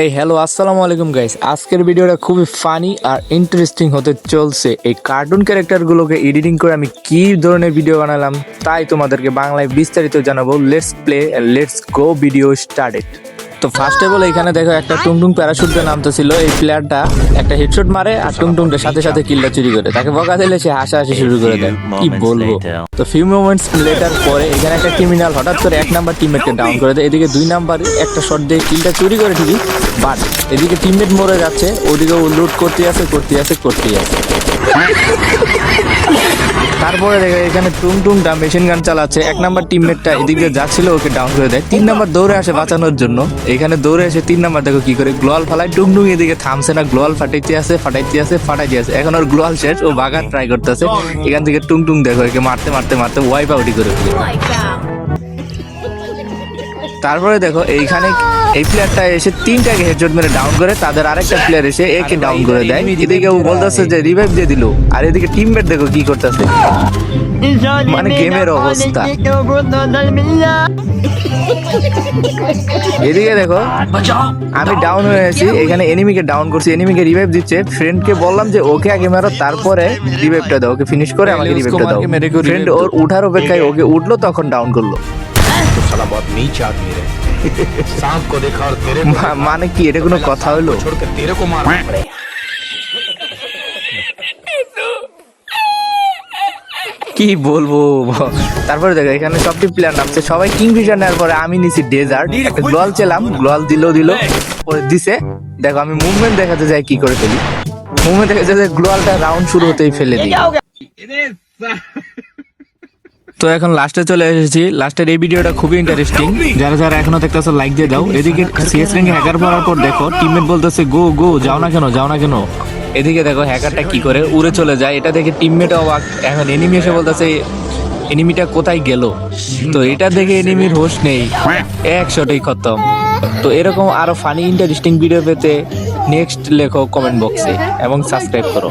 এই হ্যালো আসসালামু আলাইকুম গাইস, আজকের ভিডিওটা খুবই ফানি আর ইন্টারেস্টিং হতে চলছে। এই কার্টুন ক্যারেক্টারগুলোকে এডিটিং করে আমি কি ধরনের ভিডিও বানালাম তাই তোমাদেরকে বাংলায় বিস্তারিত জানাবো। Let's play and let's go, video started. তো ফার্স্ট অফ অল এখানে দেখো একটা টুংটুং প্যারাশুট দিয়ে নামতেছিল। এই প্লেয়ারটা একটা হেডশট মারে আর টুংটুংটার সাথে সাথে কিলটা চুরি করে, তাকে বকা দিলে সে হাসাহাসি শুরু করে দেয়। কি বলবো। তো ফিউ মোমেন্টস লেটার পরে এখানে একটা ক্রিমিনাল হঠাৎ করে 1 নাম্বার টিমমেটকে ডাউন করে দেয়। এদিকে 2 নাম্বার একটা শট দিয়ে কিলটা চুরি করে ঠিকই, বাট এদিকে টিমমেট মরে যাচ্ছে, ওদিকে ও লুট করতে আছে। তারপরে দেখো এখানে টুংটুংটা মেশিন গান চালাচ্ছে। 1 নাম্বার টিমমেটটা এদিকে যাচ্ছিল, ওকে ডাউন করে দেয়। 3 নাম্বার দৌড়ে আসে বাঁচানোর জন্য। এখানে দৌড়ে এসে 3 নাম্বার দেখো কি করে গ্লোয়াল ফালায়। টুংটুং এদিকে থামছে না, গ্লোয়াল ফাটাইতে আছে। এখন ওর গ্লোয়াল শেষ, ও ভাগার ট্রাই করতেছে। এখান থেকে টুংটুং দেখো একে মারতে ওয়াইপ আউটই করে ফেলে। তারপরে দেখো এইখানে এই প্লেয়ারটা এসে 3টাকে হেডশট মেরে ডাউন করে, তাদের আরেকটা প্লেয়ার এসে একে ডাউন করে দেয়। এদিকে ও বলতেছে যে রিভাইভ দিয়ে দিল, আর এদিকে টিমমেট দেখো কি করতেছে, মানে গেমের অবস্থা। এদিকে দেখো আমি ডাউন হয়ে আছি, এখানে এনিমিকে ডাউন করছি, এনিমিকে রিভাইভ দিচ্ছে। ফ্রেন্ডকে বললাম যে ওকে আগে মারো, তারপরে রিভাইভটা দাও, ওকে ফিনিশ করে আমাকে রিভাইভটা দাও। ফ্রেন্ড ওর উঠার অপেক্ষায় ওকে উঠলো, তখন ডাউন করলো। साला बहुत नीच आदमी है। सांप को देखा और तेरे মানে কি, এটা কোনো কথা হলো? छोड़ के तेरे को मारना पड़े। কি বলবো। তারপরে দেখো এখানে সবটি প্লেয়ার নামছে, সবাই কিংফিশার নেওয়ার পরে আমি নিছি ডেজার্ট। গ্লোয়াল ছিলাম, গ্লোয়াল দিল পরে দিছে। দেখো আমি মুভমেন্ট দেখাতে যাই কি করে ফেলি। মুভমেন্ট দেখাতে যাই, গ্লোয়ালটা রাউন্ড শুরু হতেই ফেলে দিই। তো এখন লাস্টে চলে এসেছি। লাস্টের এই ভিডিওটা খুবই ইন্টারেস্টিং, যারা এখনো দেখতেছো লাইক দিয়ে দাও। এদিকে সিএস র্যাঙ্কে হ্যাকার পড়ার পর দেখো টিমমেট বলতেছে গো যাও না কেন। এদিকে দেখো হ্যাকারটা কি করে উড়ে চলে যায়, এটা দেখে টিমমেট অবাক। এখন এনিমি এসে বলতেছে এনিমিটা কোথায় গেল। তো এটা দেখে এনিমির হোশ নেই, এক শটেই খতম। তো এরকম আরো ফানি ইন্টারেস্টিং ভিডিও পেতে নেক্সট লেখো কমেন্ট বক্সে এবং সাবস্ক্রাইব করো।